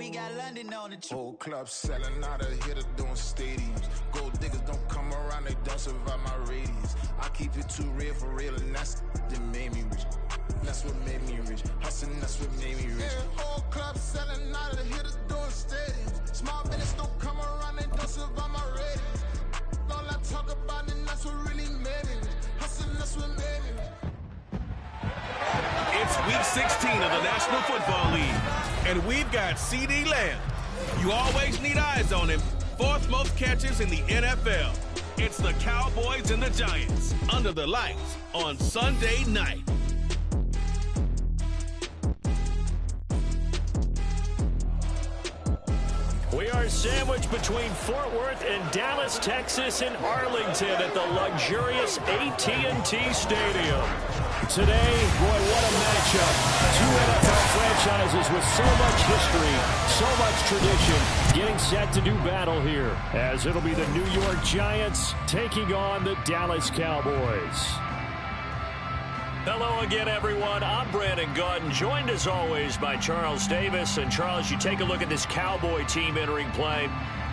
we got London on the Whole club selling out of hitter doing stadiums. Gold diggers don't come around, they don't survive my radius. I keep it too real for real, and that's that made me rich. That's what made me rich. Hustling, that's what made me rich. Yeah, whole club selling out of hitters doing stadiums. Small business don't come around, they don't survive my radius. All I talk about, and that's what really made me rich. Hustling, that's what made me rich. It's week 16 of the National Football League, and we've got CeeDee Lamb. You always need eyes on him. Fourth most catches in the NFL. It's the Cowboys and the Giants under the lights on Sunday night. We are sandwiched between Fort Worth and Dallas, Texas, and Arlington at the luxurious AT&T Stadium. Today, boy, what a matchup. Two NFL franchises with so much history, so much tradition, getting set to do battle here, as it'll be the New York Giants taking on the Dallas Cowboys. Hello again, everyone. I'm Brandon Gordon, joined as always by Charles Davis. And Charles, you take a look at this Cowboy team entering play.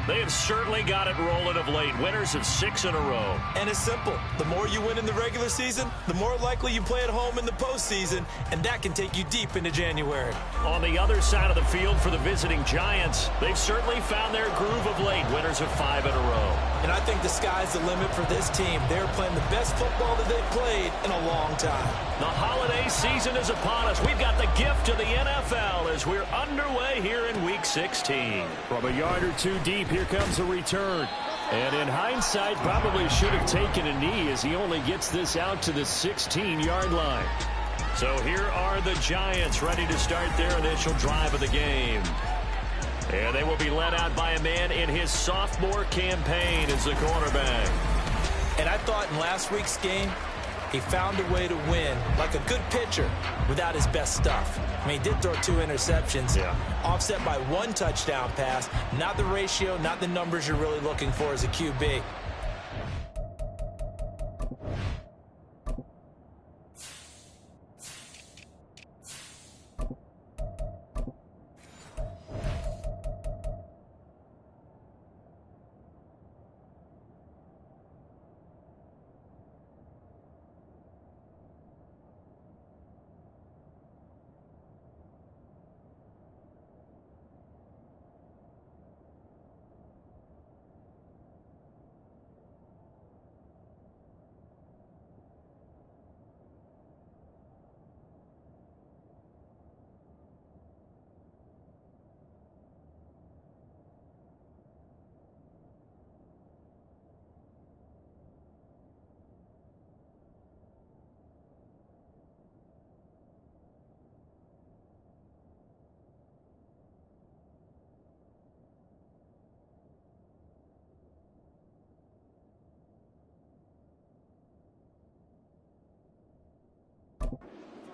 They have certainly got it rolling of late. Winners of 6 in a row. And it's simple. The more you win in the regular season, the more likely you play at home in the postseason, and that can take you deep into January. On the other side of the field for the visiting Giants, they've certainly found their groove of late. Winners of 5 in a row. And I think the sky's the limit for this team. They're playing the best football that they've played in a long time. The holiday season is upon us. We've got the gift of the NFL as we're underway here in Week 16. From a yard or two deep, here comes a return. And in hindsight, probably should have taken a knee as he only gets this out to the 16-yard line. So here are the Giants ready to start their initial drive of the game. And they will be led out by a man in his sophomore campaign as the quarterback. And I thought in last week's game, he found a way to win like a good pitcher without his best stuff. I mean, he did throw 2 interceptions, offset by 1 touchdown pass. Not the ratio, not the numbers you're really looking for as a QB.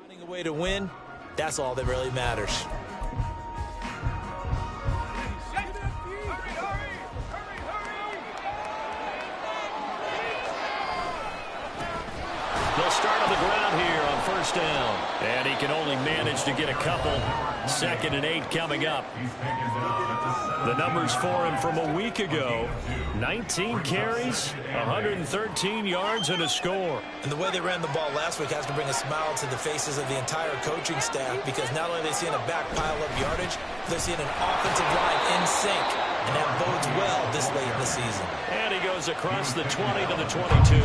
Finding a way to win, that's all that really matters. They'll start on the ground here on first down. And he can only manage to get a couple. 2nd and 8 coming up. The numbers for him from a week ago: 19 carries, 113 yards, and a score. And the way they ran the ball last week has to bring a smile to the faces of the entire coaching staff, because not only are they seeing a back pile up yardage, they're seeing an offensive line in sync. And that bodes well this late in the season. And he goes across the 20 to the 22.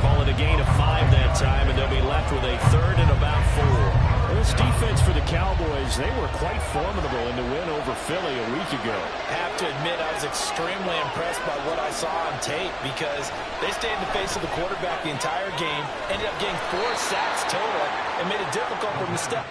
Call it a gain of 5 that time, and they'll be left with a 3rd and about 4. This defense for the Cowboys, they were quite formidable in the win over Philly a week ago. Have to admit, I was extremely impressed by what I saw on tape, because they stayed in the face of the quarterback the entire game, ended up getting 4 sacks total, and made it difficult for him to step.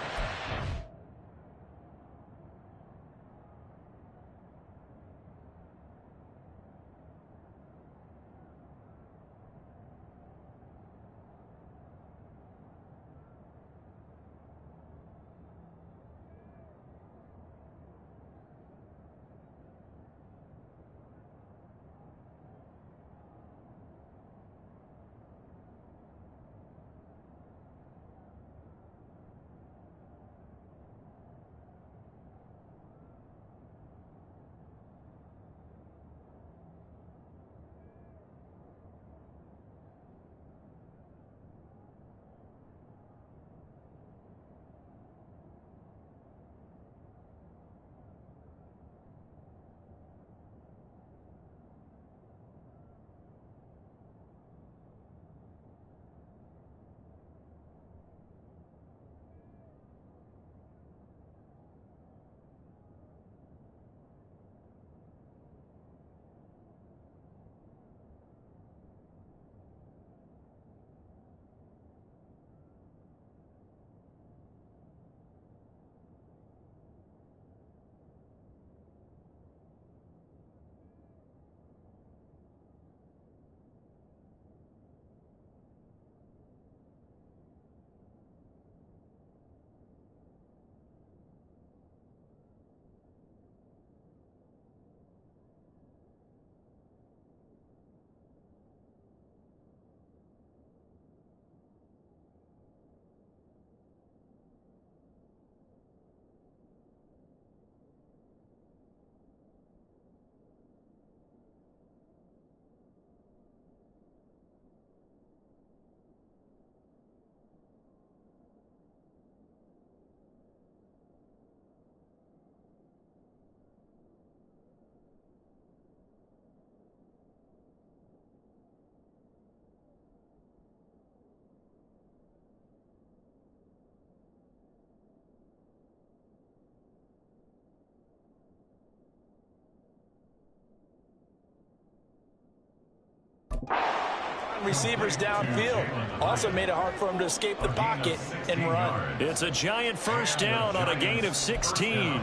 run receivers downfield. Also made it hard for him to escape the pocket and run. It's a giant first down on a gain of 16.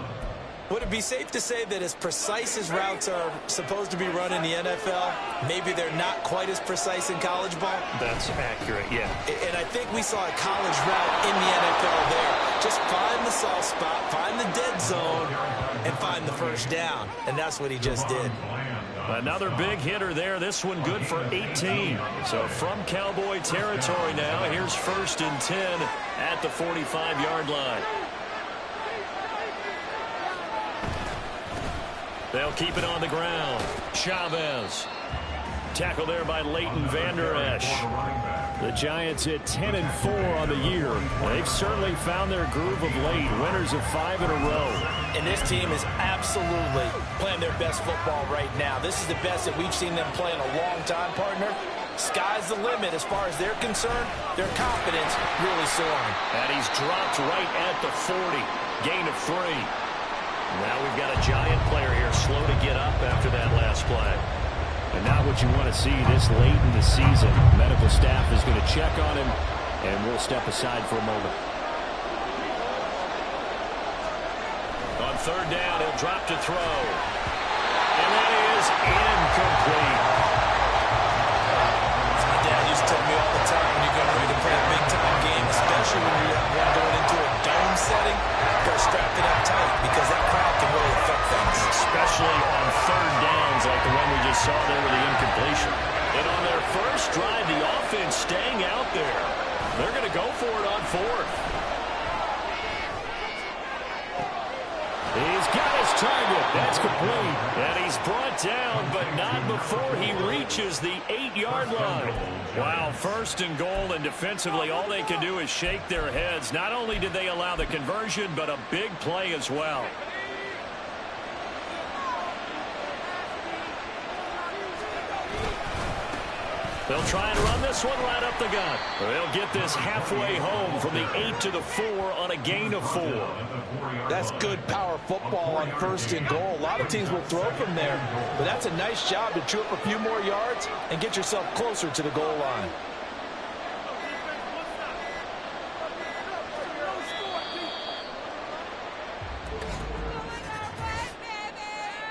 Would it be safe to say that as precise as routes are supposed to be run in the NFL, maybe they're not quite as precise in college ball? That's accurate, yeah. And I think we saw a college route in the NFL there. Just find the soft spot, find the dead zone, and find the first down. And that's what he just did. Another big hitter there. This one good for 18. So from Cowboy territory now, here's 1st and 10 at the 45-yard line. They'll keep it on the ground. Chavez. Tackle there by Leighton Vander Esch. The Giants at 10-4 on the year. They've certainly found their groove of late. Winners of 5 in a row. And this team is absolutely playing their best football right now. This is the best that we've seen them play in a long time, partner. Sky's the limit as far as they're concerned. Their confidence really soaring. And he's dropped right at the 40. Gain of 3. Now we've got a Giant player here slow to get up after that last play. And not what you want to see this late in the season. Medical staff is going to check on him, and we'll step aside for a moment. On 3rd down, he'll drop to throw. And that is incomplete. As my dad used to tell me all the time, when you're getting ready to play a big-time game, especially when you have one going into a dome setting, better strap it up tight because that crowd can really affect things. Especially on 3rd downs like the one we just saw there with the incompletion. And on their first drive, the offense staying out there. They're going to go for it on 4th. He's got his target. That's complete. And he's brought down, but not before he reaches the 8-yard line. Wow, 1st and goal, and defensively, all they can do is shake their heads. Not only did they allow the conversion, but a big play as well. They'll try and run this one right up the gut. They'll get this halfway home from the 8 to the 4 on a gain of 4. That's good power football on 1st and goal. A lot of teams will throw from there, but that's a nice job to chew up a few more yards and get yourself closer to the goal line.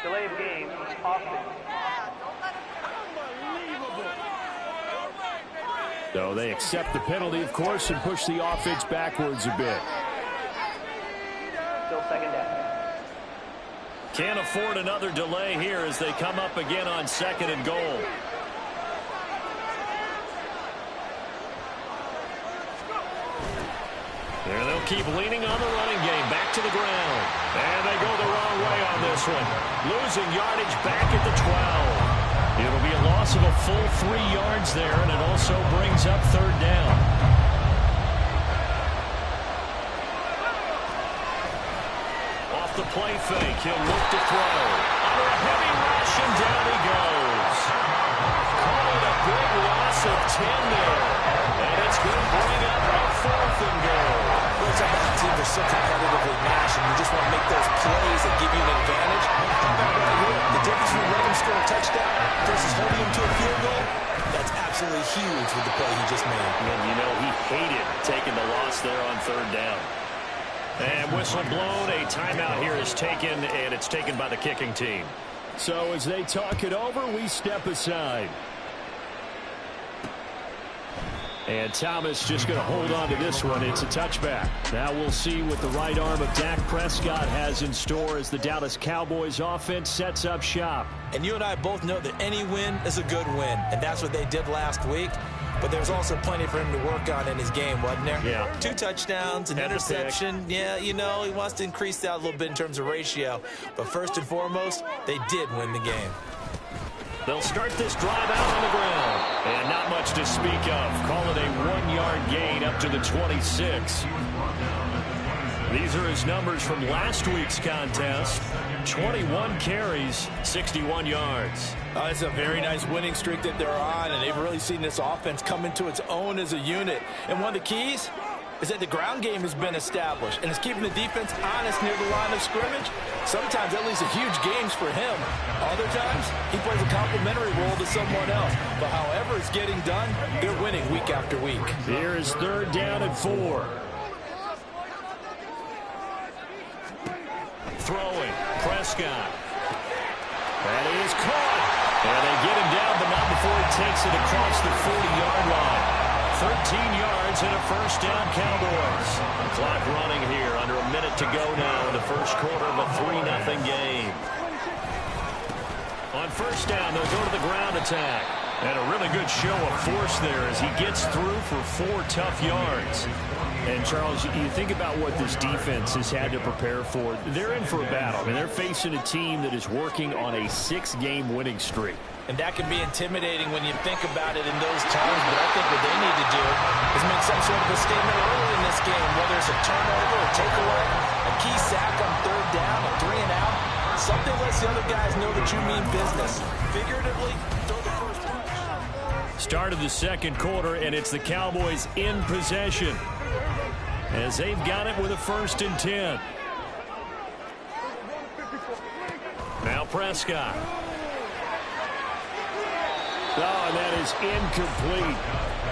Delay of game, offense. So they accept the penalty, of course, and push the offense backwards a bit. Still 2nd down. Can't afford another delay here as they come up again on 2nd and goal. And they'll keep leaning on the running game. Back to the ground. And they go the wrong way on this one. Losing yardage back at the 12. It'll be a loss of a full 3 yards there, and it also brings up 3rd down. Off the play fake, he'll look to throw. Under a heavy rush, and down he goes. Call it a big loss of 10 there. And it's going to bring up a 4th and goal. Those teams are so competitively matched, and you just want to make those plays that give you an advantage. How about right here? The difference between letting him score a touchdown versus holding him to a field goal, that's absolutely huge with the play he just made. And you know, he hated taking the loss there on 3rd down. And whistle blown, a timeout here is taken, and it's taken by the kicking team. So as they talk it over, we step aside. And Thomas just going to hold on to this one. It's a touchback. Now we'll see what the right arm of Dak Prescott has in store as the Dallas Cowboys offense sets up shop. And you and I both know that any win is a good win, and that's what they did last week. But there's also plenty for him to work on in his game, wasn't there? Yeah. 2 touchdowns, an interception. Yeah, you know, he wants to increase that a little bit in terms of ratio. But first and foremost, they did win the game. They'll start this drive out on the ground. And not much to speak of. Call it a 1-yard gain up to the 26. These are his numbers from last week's contest. 21 carries, 61 yards. It's a very nice winning streak that they're on, and they've really seen this offense come into its own as a unit. And one of the keys, is that the ground game has been established, and it's keeping the defense honest near the line of scrimmage. Sometimes that leads to huge games for him. Other times, he plays a complementary role to someone else. But however it's getting done, they're winning week after week. Here is 3rd down and 4. Throwing, Prescott. That is caught. And they get him down, but not before he takes it across the 40-yard line. 13 yards and a 1st down, Cowboys. Clock running here, under a minute to go now in the 1st quarter of a 3-0 game. On 1st down, they'll go to the ground attack. And a really good show of force there as he gets through for 4 tough yards. And, Charles, you think about what this defense has had to prepare for. They're in for a battle. I mean, they're facing a team that is working on a 6-game winning streak. And that can be intimidating when you think about it in those terms. But I think what they need to do is make some sort of a statement early in this game, whether it's a turnover, a takeaway, a key sack on 3rd down, a 3 and out. Something lets the other guys know that you mean business. Figuratively, throw the first punch. Start of the 2nd quarter, and it's the Cowboys in possession, as they've got it with a 1st and 10. Now Prescott. Oh, and that is incomplete.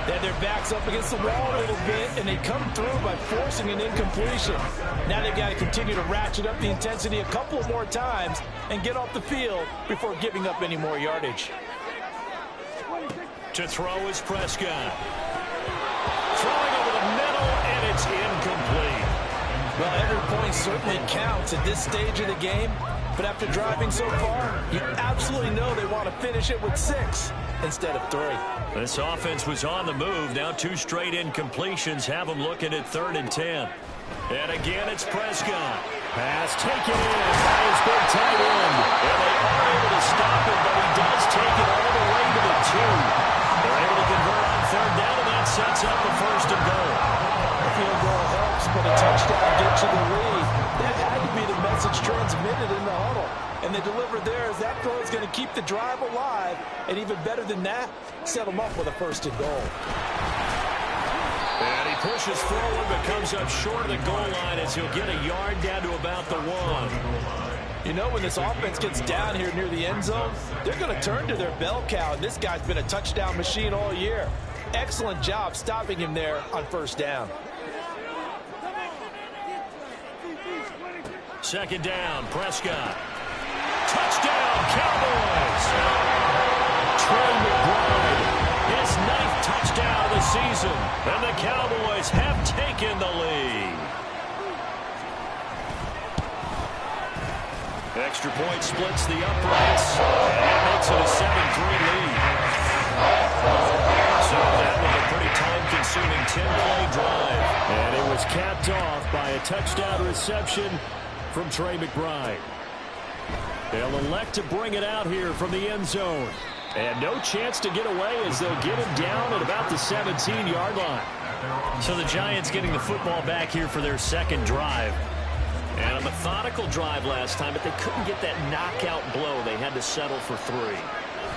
Then their backs up against the wall a little bit, and they come through by forcing an incompletion. Now they've got to continue to ratchet up the intensity a couple more times and get off the field before giving up any more yardage. To throw is Prescott. Throwing over the middle, and it's incomplete. Well, every point certainly counts at this stage of the game, but after driving so far, you absolutely know they want to finish it with 6 instead of 3. This offense was on the move. Now 2 straight incompletions have them looking at 3rd and 10. And again, it's Prescott. Pass taken in by his big tight end. And they are able to stop it, but he does take it all the way to the 2. They're able to convert on 3rd down, and that sets up the 1st and goal. A field goal helps, but a touchdown gets you the lead. That had to be the message transmitted in the huddle. And they delivered there as that throw is going to keep the drive alive. And even better than that, set them up with a 1st and goal. And he pushes forward, but comes up short of the goal line as he'll get a yard down to about the 1. You know, when this offense gets down here near the end zone, they're going to turn to their bell cow. And this guy's been a touchdown machine all year. Excellent job stopping him there on 1st down. 2nd down, Prescott. Touchdown, Cowboys! Trey McBride, his 9th touchdown of the season, and the Cowboys have taken the lead. Extra point splits the uprights, and makes it a 7-3 lead. So that was a pretty time-consuming 10-play drive. And it was capped off by a touchdown reception from Trey McBride. They'll elect to bring it out here from the end zone. And no chance to get away as they'll get him down at about the 17-yard line. So the Giants getting the football back here for their 2nd drive. And a methodical drive last time, but they couldn't get that knockout blow. They had to settle for 3.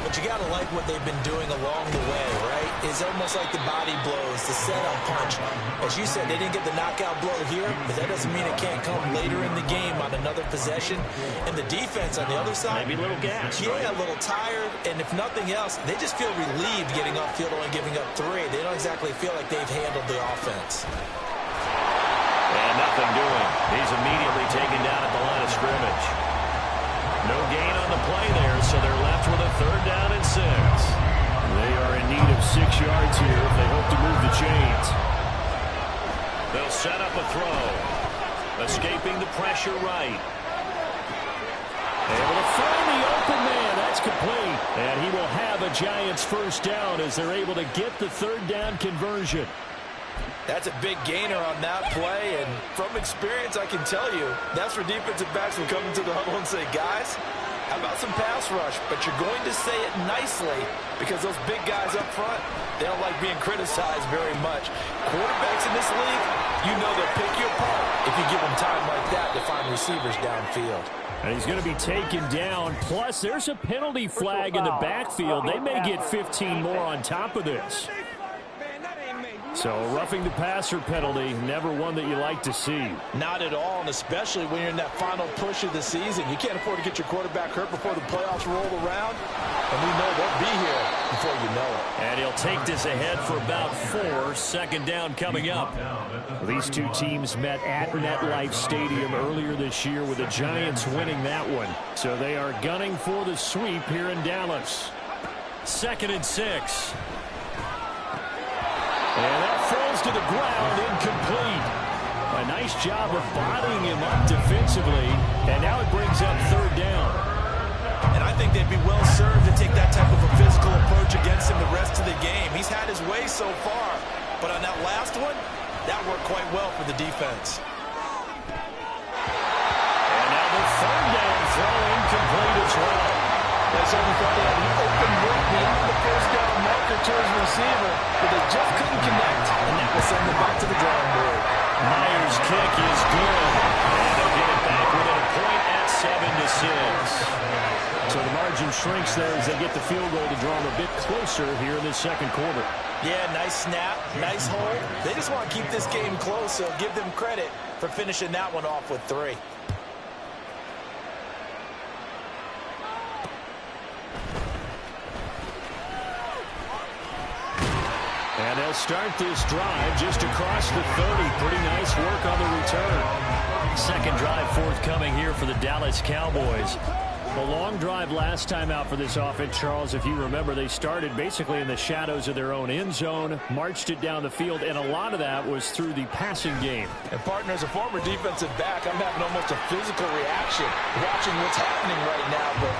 But you got to like what they've been doing along the way, right? It's almost like the body blows, the setup punch. As you said, they didn't get the knockout blow here, but that doesn't mean it can't come later in the game on another possession. And the defense on the other side, maybe a little gas, yeah, right? A little tired. And if nothing else, they just feel relieved getting upfield, only giving up 3. They don't exactly feel like they've handled the offense. And nothing doing. He's immediately taken down at the line of scrimmage. No gain on the play there, so they're left with a 3rd down and 6. They are in need of 6 yards here if they hope to move the chains. They'll set up a throw. Escaping the pressure right. Able to find the open man. That's complete. And he will have a Giants 1st down as they're able to get the 3rd down conversion. That's a big gainer on that play, and from experience, I can tell you, that's where defensive backs will come into the huddle and say, guys, how about some pass rush? But you're going to say it nicely because those big guys up front, they don't like being criticized very much. Quarterbacks in this league, you know they'll pick you apart if you give them time like that to find receivers downfield. And he's going to be taken down. Plus, there's a penalty flag in the backfield. They may get 15 more on top of this. So a roughing the passer penalty, never one that you like to see. Not at all, and especially when you're in that final push of the season. You can't afford to get your quarterback hurt before the playoffs roll around. And we know they'll be here before you know it. And he'll take this ahead for about 4. Second down coming up. These two teams met at MetLife Stadium earlier this year with the Giants winning that one. So they are gunning for the sweep here in Dallas. 2nd and 6. And that falls to the ground, incomplete. A nice job of bodying him up defensively. And now it brings up 3rd down. And I think they'd be well served to take that type of a physical approach against him the rest of the game. He's had his way so far. But on that last one, that worked quite well for the defense. And now the 3rd down throw incomplete as well. They certainly thought they had an open look beyond the first down marker to his receiver, but they just couldn't connect, and that will send them back to the drawing board. Myers' kick is good. And they'll get it back within a point at 7-6. So the margin shrinks there as they get the field goal to draw them a bit closer here in this 2nd quarter. Yeah, nice snap, nice hold. They just want to keep this game close, so give them credit for finishing that one off with 3. And they'll start this drive just across the 30. Pretty nice work on the return. 2nd drive forthcoming here for the Dallas Cowboys. A long drive last time out for this offense, Charles. If you remember, they started basically in the shadows of their own end zone, marched it down the field, and a lot of that was through the passing game. And, partner, as a former defensive back, I'm having almost a physical reaction watching what's happening right now. But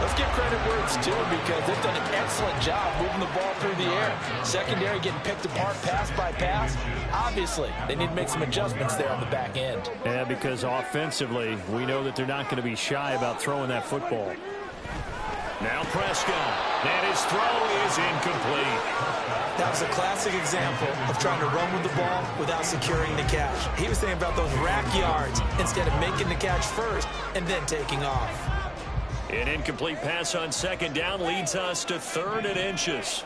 let's give credit where it's due because they've done an excellent job moving the ball through the air. Secondary getting picked apart pass by pass. Obviously, they need to make some adjustments there on the back end. Yeah, because offensively, we know that they're not going to be shy about throwing that football. Now Prescott, and his throw is incomplete. That was a classic example of trying to run with the ball without securing the catch. He was thinking about those rack yards instead of making the catch first and then taking off. An incomplete pass on 2nd down leads us to 3rd and inches.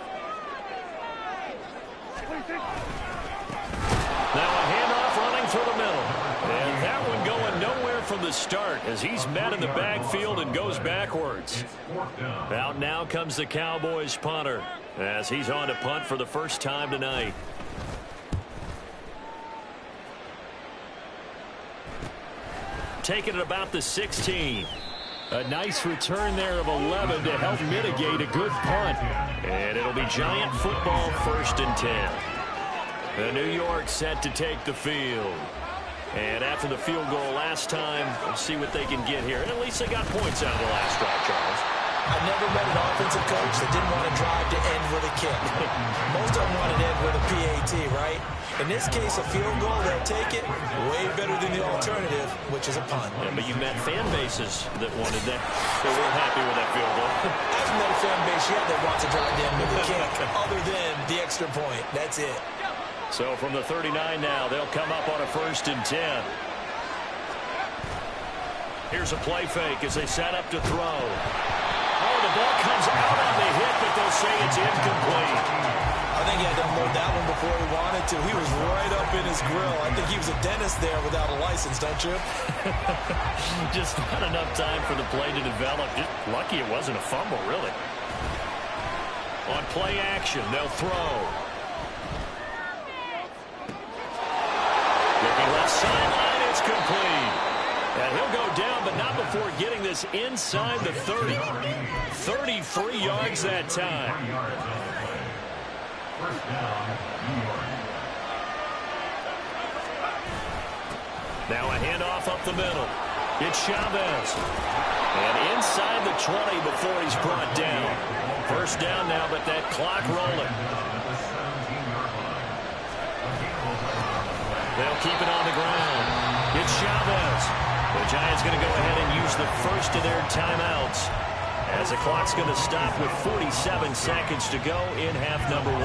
Now a handoff running through the middle. And that one going nowhere from the start as he's met in the backfield and goes backwards. Out now comes the Cowboys punter as he's on to punt for the first time tonight. Taking it about the 16. A nice return there of 11 to help mitigate a good punt. And it'll be Giant football 1st and 10. The New York set to take the field. And after the field goal last time, we'll see what they can get here. And at least they got points out of the last drive, Charles. I've never met an offensive coach that didn't want to drive to end with a kick. Most of them want to end with a PAT, right? In this case, a field goal, they'll take it way better than the alternative, which is a punt. Yeah, but you met fan bases that wanted that. They weren't happy with that field goal. I've met a fan base yet that wants to drive to end with a kick, other than the extra point. That's it. So from the 39 now, they'll come up on a 1st and 10. Here's a play fake as they set up to throw. Oh, the ball comes out on the hit, but they'll say it's incomplete. I think he had to unload that one before he wanted to. He was right up in his grill. I think he was a dentist there without a license, don't you? Just not enough time for the play to develop. Just lucky it wasn't a fumble, really. On play action, they'll throw. Looking left sideline, it's complete. And he'll go down, but not before getting this inside the 30. 33 yards that time. Now a handoff up the middle. It's Chavez. And inside the 20 before he's brought down. 1st down now, but that clock rolling. They'll keep it on the ground. It's Chavez. The Giants going to go ahead and use the first of their timeouts as the clock's going to stop with 47 seconds to go in half number 1.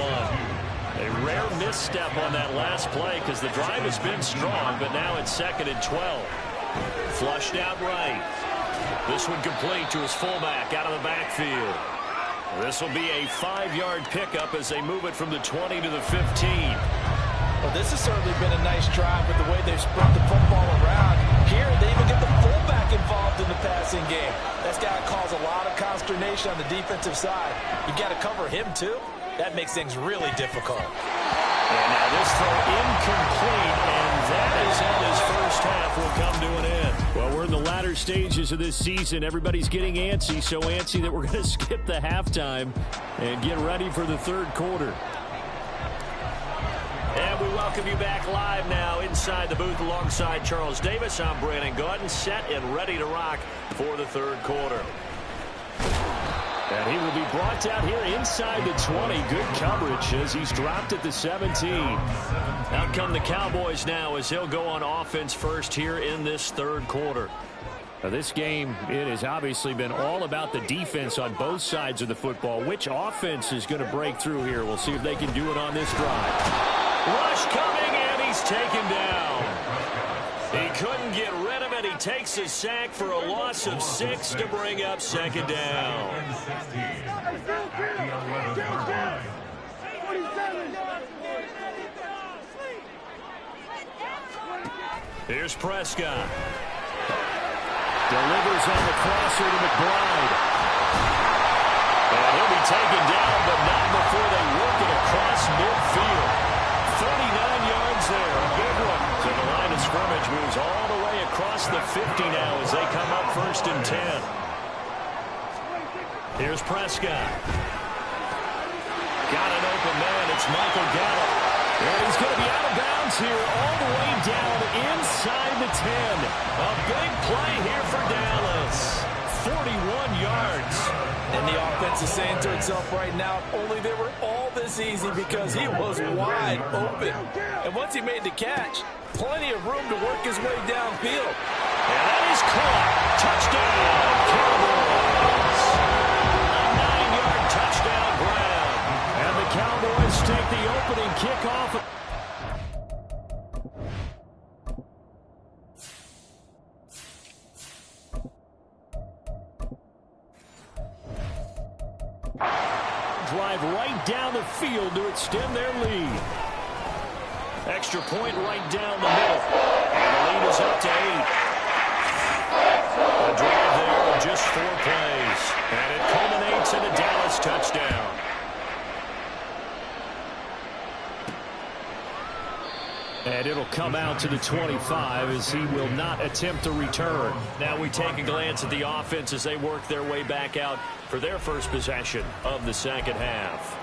A rare misstep on that last play because the drive has been strong, but now it's 2nd and 12. Flushed out right. This one complete to his fullback out of the backfield. This will be a 5-yard pickup as they move it from the 20 to the 15. this has certainly been a nice drive with the way they've spread the football around. Here, they even get the fullback involved in the passing game. That's got to cause a lot of consternation on the defensive side. You've got to cover him, too. That makes things really difficult. And now this throw incomplete, and that is how this first half will come to an end. Well, we're in the latter stages of this season. Everybody's getting antsy, so antsy that we're going to skip the halftime and get ready for the third quarter. And we welcome you back live now inside the booth alongside Charles Davis. I'm Brandon Gaudin, set and ready to rock for the third quarter. And he will be brought down here inside the 20. Good coverage as he's dropped at the 17. Out come the Cowboys now as he'll go on offense first here in this third quarter. Now this game, it has obviously been all about the defense on both sides of the football. Which offense is going to break through here? We'll see if they can do it on this drive. Rush coming, and he's taken down. He couldn't get rid of it. He takes a sack for a loss of 6 to bring up second down. Here's Prescott. Delivers on the crosser to McBride. And he'll be taken down, but not before they work it across midfield. 39 yards there, a big one. So the line of scrimmage moves all the way across the 50 now as they come up first and 10. Here's Prescott. Got an open man. It's Michael Gallup. And he's going to be out of bounds here all the way down inside the 10. A big play here for Dallas. 41 yards. And the offense is saying to itself right now, only they were all this easy because he was wide open. And once he made the catch, plenty of room to work his way downfield. And that is caught. Touchdown, Cowboys. A 9-yard touchdown grab. And the Cowboys take the opening kickoff. Drive right down the field to extend their lead. Extra point right down the middle. And the lead is up to 8. A drive there of just 4 plays. And it culminates in a Dallas touchdown. And it'll come out to the 25 as he will not attempt a return. Now we take a glance at the offense as they work their way back out for their first possession of the second half.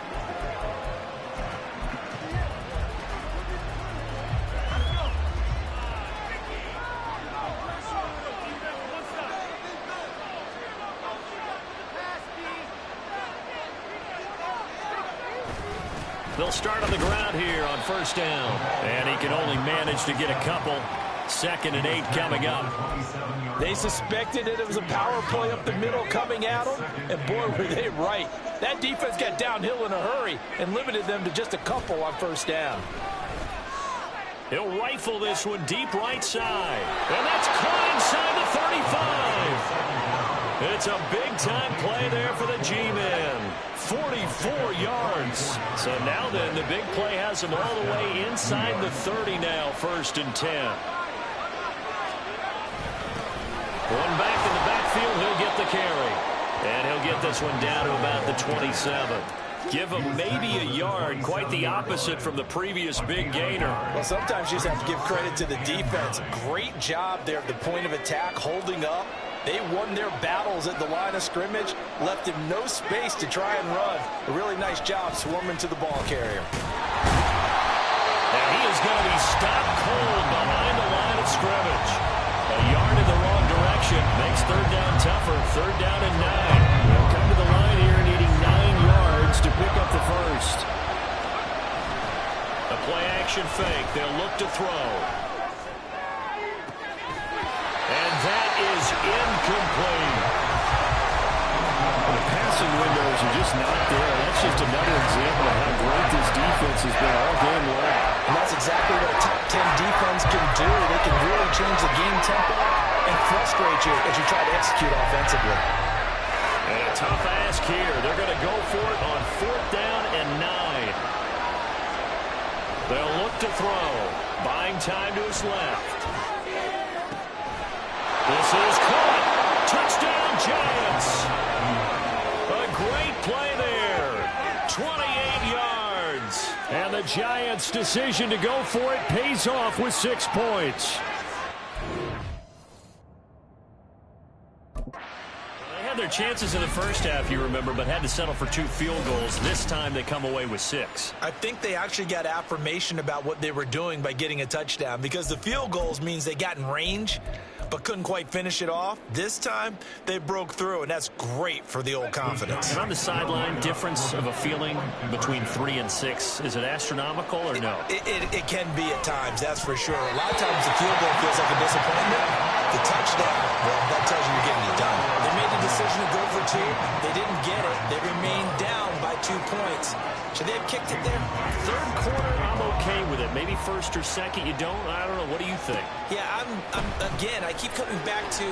They'll start on the ground here on first down. And he can only manage to get a couple. 2nd and 8 coming up. They suspected it was a power play up the middle coming at them. And boy, were they right. That defense got downhill in a hurry and limited them to just a couple on first down. He'll rifle this one deep right side. And that's caught inside the 35. It's a big-time play there for the G-men. 44 yards. So now then, the big play has him all the way inside the 30 now, 1st and 10. One back in the backfield, he'll get the carry. And he'll get this one down to about the 27. Give him maybe a yard, quite the opposite from the previous big gainer. Well, sometimes you just have to give credit to the defense. Great job there at the point of attack, holding up. They won their battles at the line of scrimmage, left him no space to try and run. A really nice job swarming to the ball carrier. And he is going to be stopped cold behind the line of scrimmage. A yard in the wrong direction makes third down tougher. 3rd down and 9. They'll come to the line here needing 9 yards to pick up the first. A play action fake. They'll look to throw. And that is incomplete. The passing windows are just not there. That's just another example of how great this defense has been all game long. And that's exactly what a top 10 defense can do. They can really change the game tempo and frustrate you as you try to execute offensively. And a tough ask here. They're going to go for it on 4th down and 9. They'll look to throw. Buying time to his left. This is caught. Touchdown, Giants. A great play there. 28 yards. And the Giants' decision to go for it pays off with 6 points. Their chances in the first half, you remember, but had to settle for 2 field goals. This time they come away with 6. I think they actually got affirmation about what they were doing by getting a touchdown, because the field goals means they got in range but couldn't quite finish it off. This time they broke through, and that's great for the old confidence. And on the sideline, difference of a feeling between 3 and 6, is it astronomical or no? It can be at times, that's for sure. A lot of times the field goal feels like a disappointment. The touchdown, well, that tells you you're getting it done. They made the decision to go for 2. They didn't get it. They remained down by 2 points. Should they have kicked it there? Third quarter, I'm okay with it. Maybe first or second, you don't? I don't know. What do you think? Yeah, again, I keep coming back to,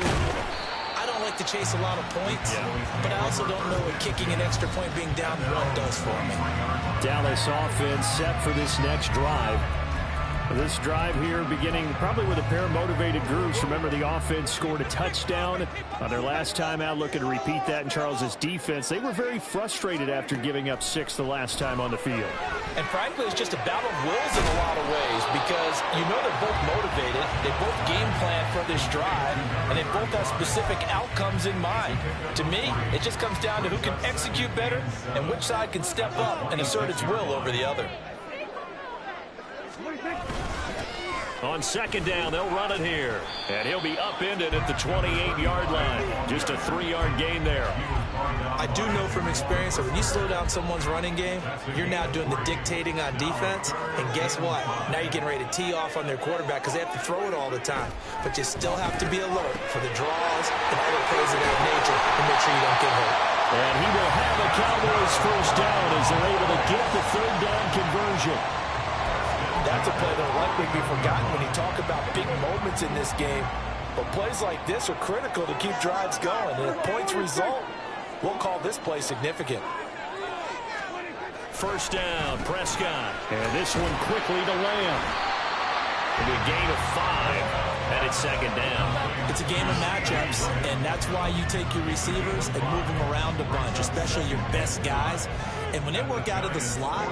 I don't like to chase a lot of points, but I also don't know what kicking an extra point being down 1 does for me. Dallas offense set for this next drive. This drive here beginning probably with a pair of motivated groups. Remember, the offense scored a touchdown on their last time out, looking to repeat that in Charles's defense. They were very frustrated after giving up 6 the last time on the field. And frankly, it's just a battle of wills in a lot of ways, because you know they're both motivated. They both game plan for this drive, and they both have specific outcomes in mind. To me, it just comes down to who can execute better and which side can step up and assert its will over the other. On second down, they'll run it here. And he'll be upended at the 28-yard line. Just a 3-yard gain there. I do know from experience that when you slow down someone's running game, you're now doing the dictating on defense. And guess what? Now you're getting ready to tee off on their quarterback because they have to throw it all the time. But you still have to be alert for the draws and other plays of that nature to make sure you don't get hurt. And he will have a Cowboys first down as they're able to get the third down conversion. That's a play that will likely be forgotten when you talk about big moments in this game. But plays like this are critical to keep drives going. And if points result, we'll call this play significant. First down, Prescott. And this one quickly to Lamb. It'll be a gain of 5. And it's second down. It's a game of matchups, and that's why you take your receivers and move them around a bunch, especially your best guys. And when they work out of the slot,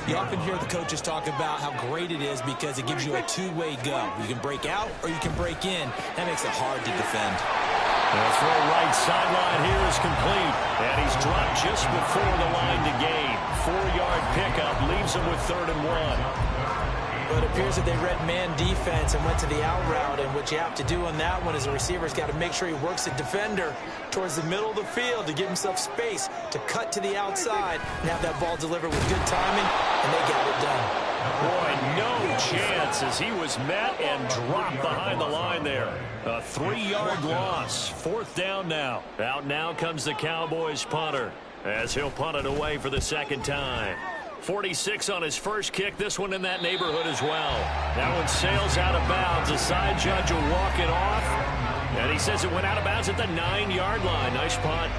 you often hear the coaches talk about how great it is because it gives you a two-way go. You can break out or you can break in. That makes it hard to defend. The throw right sideline here is complete. And he's dropped just before the line to gain. 4-yard pickup leaves him with 3rd and 1. But it appears that they read man defense and went to the out route, and what you have to do on that one is the receiver's got to make sure he works the defender towards the middle of the field to give himself space to cut to the outside and have that ball delivered with good timing, and they got it done. Boy, no chance as he was met and dropped behind the line there. A 3-yard loss. 4th down now. Out now comes the Cowboys punter as he'll punt it away for the second time. 46 on his first kick. This one in that neighborhood as well. That one sails out of bounds. The side judge will walk it off. And he says it went out of bounds at the 9-yard line. Nice punt.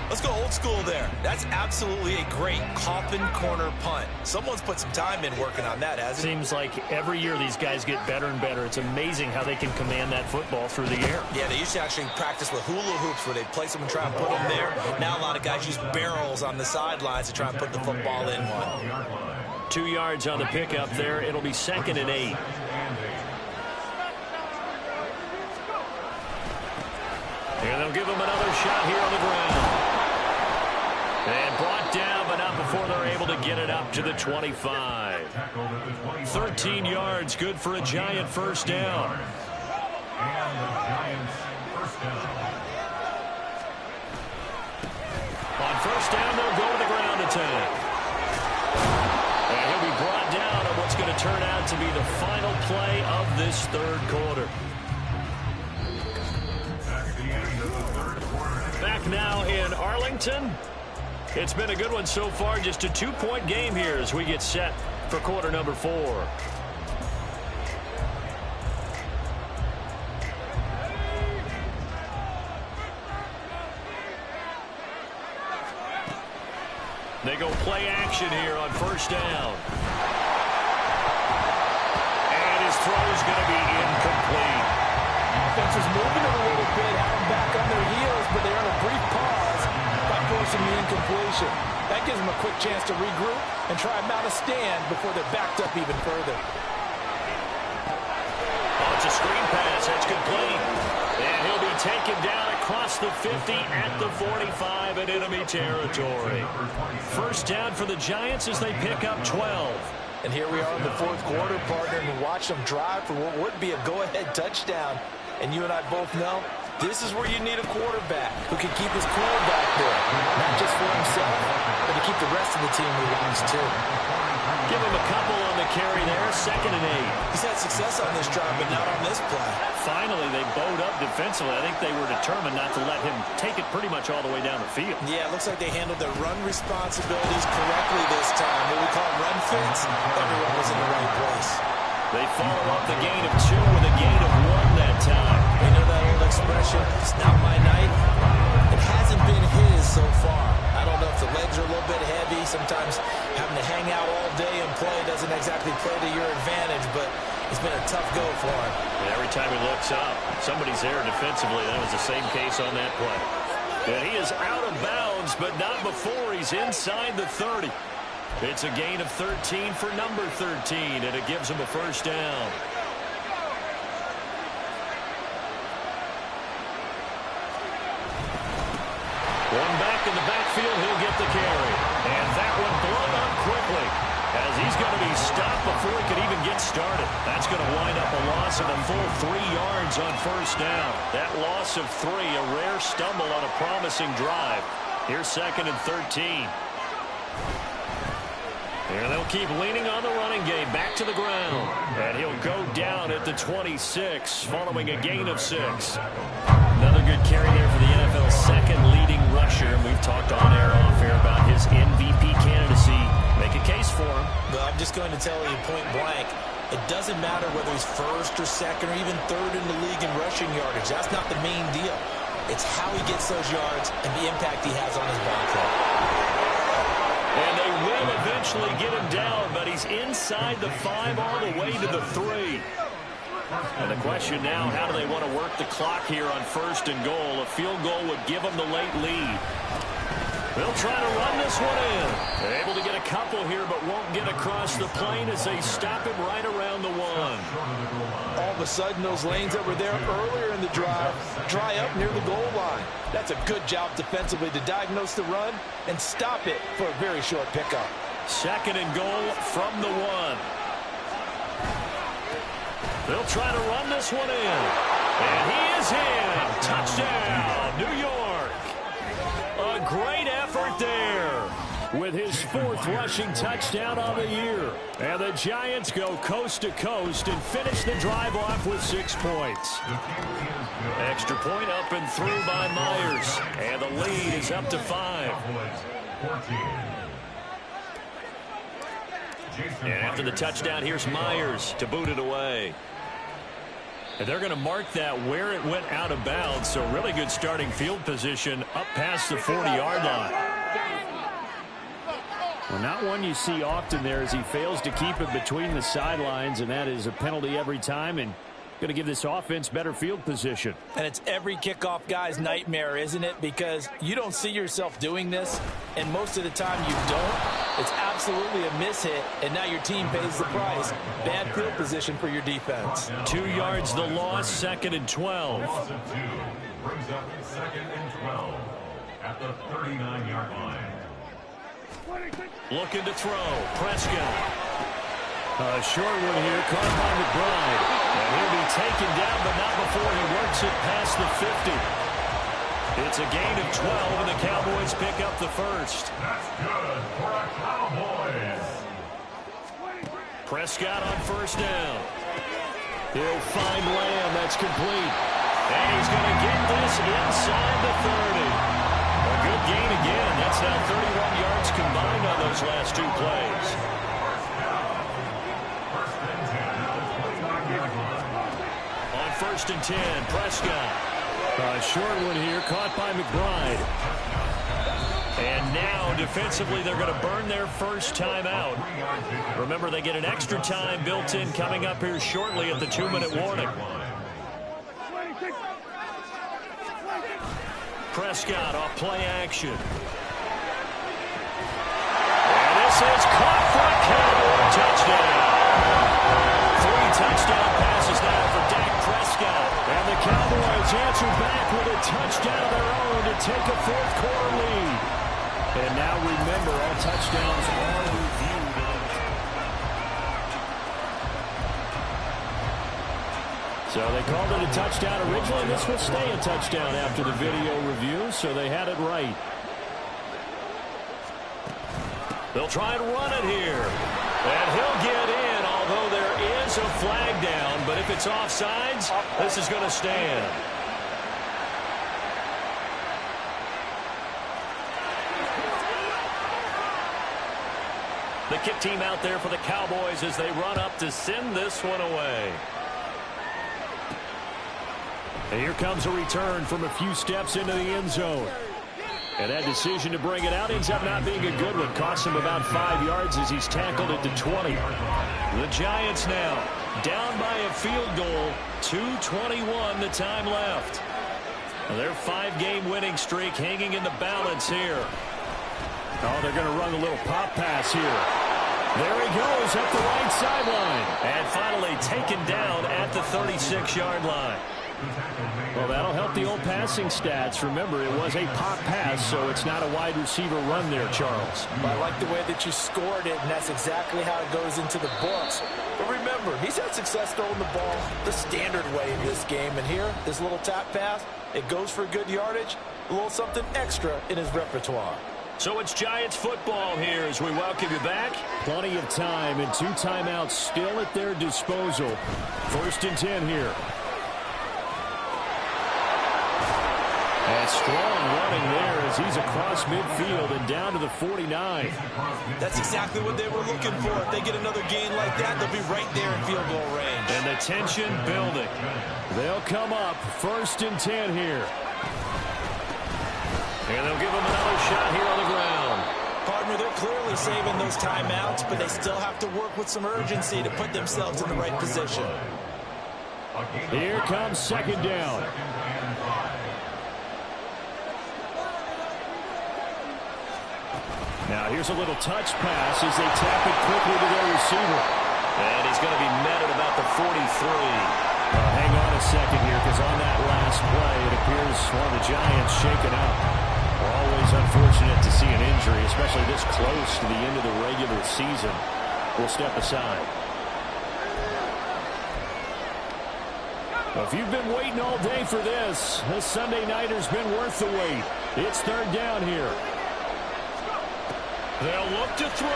Let's go old school there. That's absolutely a great coffin corner punt. Someone's put some time in working on that, hasn't it? Seems like every year these guys get better and better. It's amazing how they can command that football through the air. Yeah, they used to actually practice with hula hoops where they place them and try and put them there. Now a lot of guys use barrels on the sidelines to try and put the football in one. 2 yards on the pickup there. It'll be 2nd and 8. And they'll give him another shot here on the ground. And brought down, but not before they're able to get it up to the 25. 13 yards, good for a Giant first down. On first down, they'll go to the ground attack. And he'll be brought down on what's going to turn out to be the final play of this third quarter. Back now in Arlington. It's been a good one so far. Just a 2-point game here as we get set for quarter number 4. They go play action here on first down. going to be incomplete. Offense was moving it a little bit, had them back on their heels, but they're on a brief pause by forcing the incompletion. That gives them a quick chance to regroup and try and mount a stand before they're backed up even further. Oh, it's a screen pass. That's complete. And he'll be taken down across the 50 at the 45 in enemy territory. First down for the Giants as they pick up 12. And here we are in the fourth quarter, partner, and watch them drive for what would be a go-ahead touchdown. And you and I both know this is where you need a quarterback who can keep his cool back there. Not just for himself, but to keep the rest of the team relaxed, too. Give him a couple on the carry there, 2nd and 8. He's had success on this drive, but not on this play. Finally, they bowed up defensively. I think they were determined not to let him take it pretty much all the way down the field. Yeah, it looks like they handled their run responsibilities correctly this time. What we call run fits, everyone was in the right place. They follow up the gain of 2 with a gain of 1 that time. You know that old expression, it's not my night? It hasn't been his so far. I don't know if the legs are a little bit heavy. Sometimes having to hang out all day and play doesn't exactly play to your advantage, but it's been a tough go for him. And every time he looks up, somebody's there defensively. That was the same case on that play. And he is out of bounds, but not before he's inside the 30. It's a gain of 13 for number 13, and it gives him a first down. One back in the backfield, he'll get the carry. And that one blown up quickly as he's going to be stopped before he could even get started. That's going to wind up a loss of a full 3 yards on first down. That loss of 3, a rare stumble on a promising drive. Here's 2nd and 13. And they'll keep leaning on the running game. Back to the ground. And he'll go down at the 26 following a gain of 6. Another good carry there for the NFL's 2nd leading rusher. And we've talked on air, off air about his MVP candidacy. Make a case for him. Well, I'm just going to tell you point blank. It doesn't matter whether he's 1st or 2nd or even 3rd in the league in rushing yardage. That's not the main deal. It's how he gets those yards and the impact he has on his ball club. And they will eventually get him down, but he's inside the 5 all the way to the 3. And the question now, how do they want to work the clock here on 1st and goal? A field goal would give them the late lead. They'll try to run this one in. They're able to get a couple here, but won't get across the plane as they stop him right around the 1. All of a sudden, those lanes that were there earlier in the drive dry up near the goal line. That's a good job defensively to diagnose the run and stop it for a very short pickup. 2nd and goal from the 1. They'll try to run this one in. And he is in. Touchdown, New York. A great effort there with his 4th rushing touchdown on the year. And the Giants go coast to coast and finish the drive off with 6 points. Extra point up and through by Myers. And the lead is up to 5. And after the touchdown, here's Myers to boot it away. And they're going to mark that where it went out of bounds. So really good starting field position up past the 40-yard line. Well, not one you see often there as he fails to keep it between the sidelines, and that is a penalty every time, and going to give this offense better field position. And it's every kickoff guy's nightmare, isn't it? Because you don't see yourself doing this, and most of the time you don't. It's absolutely a mishit, and now your team pays the price. Bad field position for your defense. 2 yards the loss, 2nd and 12. Loss of 2 brings up 2nd and 12 at the 39-yard line. Looking to throw. Prescott. A short one here, caught by McBride. And he'll be taken down, but not before he works it past the 50. It's a gain of 12, and the Cowboys pick up the 1st. That's good for a Cowboys. Prescott on 1st down. He'll find Lamb. That's complete. And he's going to get this inside the 30. A good gain again. That's now 31 yards combined on those last 2 plays. On 1st and 10, Prescott. A short one here, caught by McBride. And now, defensively, they're going to burn their first timeout. Remember, they get an extra time built in coming up here shortly at the 2-minute warning. Prescott off play action. And this is caught for a Cowboy touchdown. 3 touchdown passes now for Dak Prescott. And the Cowboys answer back with a touchdown of their own to take a fourth-quarter lead. And now remember, all touchdowns are reviewed. So they called it a touchdown originally. This will stay a touchdown after the video review, so they had it right. They'll try and run it here. And he'll get in, although there is a flag down. But if it's offsides, this is going to stand. The kick team out there for the Cowboys as they run up to send this one away. And here comes a return from a few steps into the end zone. And that decision to bring it out ends up not being a good one. Costs him about 5 yards as he's tackled it to 20. The Giants now down by a field goal. 2:21 the time left. Their 5-game winning streak hanging in the balance here. Oh, they're going to run a little pop pass here. There he goes up the right sideline. And finally taken down at the 36-yard line. Well, that'll help the old passing stats. Remember, it was a pop pass, so it's not a wide receiver run there, Charles. I like the way that you scored it, and that's exactly how it goes into the books. But remember, he's had success throwing the ball the standard way in this game. And here, this little tap pass, it goes for good yardage, a little something extra in his repertoire. So it's Giants football here as we welcome you back. Plenty of time and 2 timeouts still at their disposal. 1st and 10 here. And strong running there as he's across midfield and down to the 49. That's exactly what they were looking for. If they get another gain like that, they'll be right there in field goal range. And the tension building. They'll come up 1st and 10 here. And they'll give him another shot here on the ground. Partner, they're clearly saving those timeouts, but they still have to work with some urgency to put themselves in the right position. Here comes 2nd down. Now here's a little touch pass as they tap it quickly to their receiver. And he's going to be met at about the 43. Hang on a second here, because on that last play, it appears one of the Giants shaken up. Always unfortunate to see an injury, especially this close to the end of the regular season. We'll step aside. Well, if you've been waiting all day for this Sunday nighter's been worth the wait. It's 3rd down here. They'll look to throw.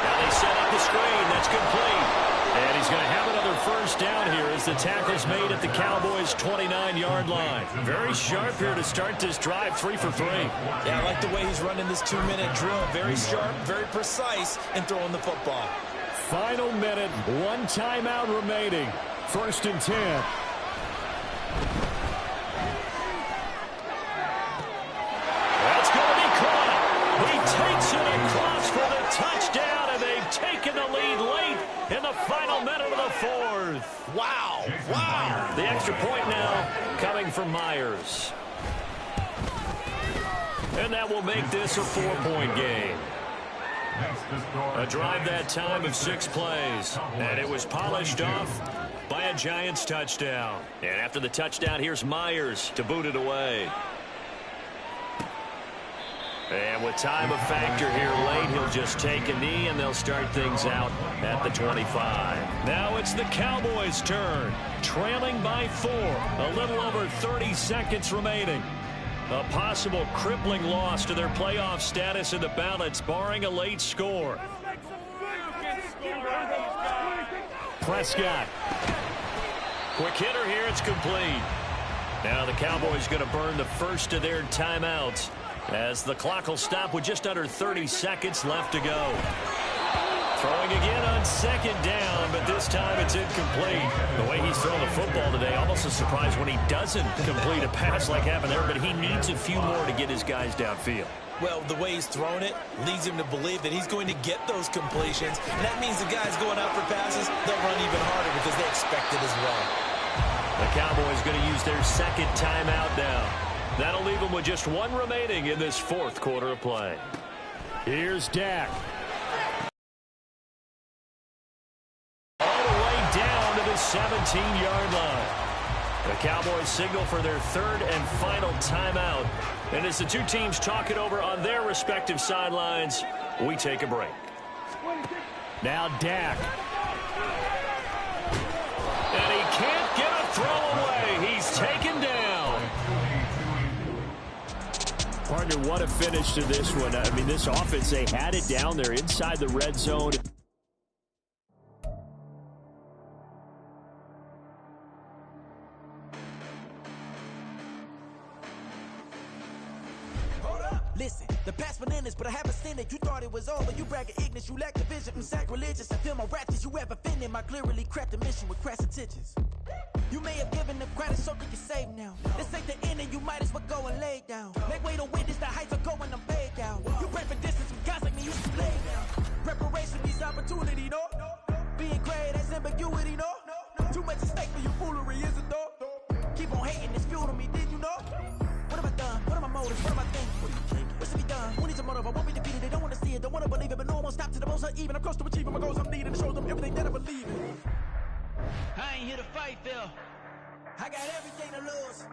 Now they set up the screen. That's complete. And he's going to have another 1st down here as the tackle's made at the Cowboys' 29-yard line. Very sharp here to start this drive, 3 for 3. Yeah, I like the way he's running this 2-minute drill. Very sharp, very precise in throwing the football. Final minute, 1 timeout remaining. 1st and 10. That's going to be caught. He takes it across for the touchdown, and they've taken the lead late in the final minute of the 4th. Wow. Wow. The extra point now coming from Myers. And that will make this a 4-point game. A drive that time of 6 plays. And it was polished off by a Giants touchdown. And after the touchdown, here's Myers to boot it away. And with time a factor here late, he'll just take a knee, and they'll start things out at the 25. Now it's the Cowboys' turn, trailing by 4. A little over 30 seconds remaining. A possible crippling loss to their playoff status in the balance, barring a late score. Prescott. Quick hitter here, it's complete. Now the Cowboys going to burn the first of their timeouts, as the clock will stop with just under 30 seconds left to go. Throwing again on second down, but this time it's incomplete. The way he's throwing the football today, almost a surprise when he doesn't complete a pass like happened there, but he needs a few more to get his guys downfield. Well, the way he's thrown it leads him to believe that he's going to get those completions, and that means the guys going out for passes, they'll run even harder because they expect it as well. The Cowboys going to use their second timeout now. That'll leave them with just one remaining in this fourth quarter of play. Here's Dak. All the way down to the 17-yard line. The Cowboys signal for their third and final timeout. And as the two teams talk it over on their respective sidelines, we take a break. Now Dak. And he can't get a throw away. He's taken down. Partner, what a finish to this one. I mean, this offense, they had it down there inside the red zone. Listen, the past bananas, but I haven't seen it. You thought it was over. You bragging ignorance. You lack the vision from sacrilegious. I feel my ratchets. You ever offended my clearly cracked the mission with crass intentions. You may have given them credit so you can save now. This ain't the end and you might as well go and lay down. Make way to witness the heights are going, I'm paid down. You pray for distance with guys like me, you should lay down. Preparation means opportunity, no? Being great has ambiguity, no? Too much at stake for your foolery, is it though? Keep on hating, it's fuel to me, did you know? What have I done? What are my motives? What am I thinking? What's to be done? Who needs a motive? I won't be defeated. They don't want to see it, don't want to believe it, but no one won't stop to the most uneven. I'm close to achieving my goals. I'm needing to show them everything that I believe in. I ain't here to fight, Phil. I got everything to lose.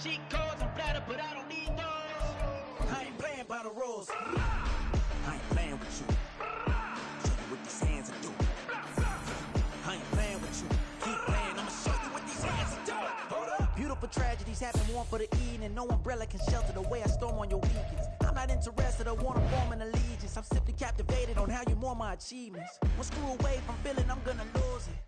Cheat codes, I'm flattered, but I don't need those. I ain't playing by the rules. I ain't playing with you. Show you what these hands are doing. I ain't playing with you. Keep playing, I'ma show you what these hands are doing. Hold up. Beautiful tragedies happen, one for the evening. No umbrella can shelter the way I storm on your weekends. I'm not interested, I wanna form an allegiance. I'm simply captivated on how you mourn my achievements. One screw away from feeling I'm gonna lose it.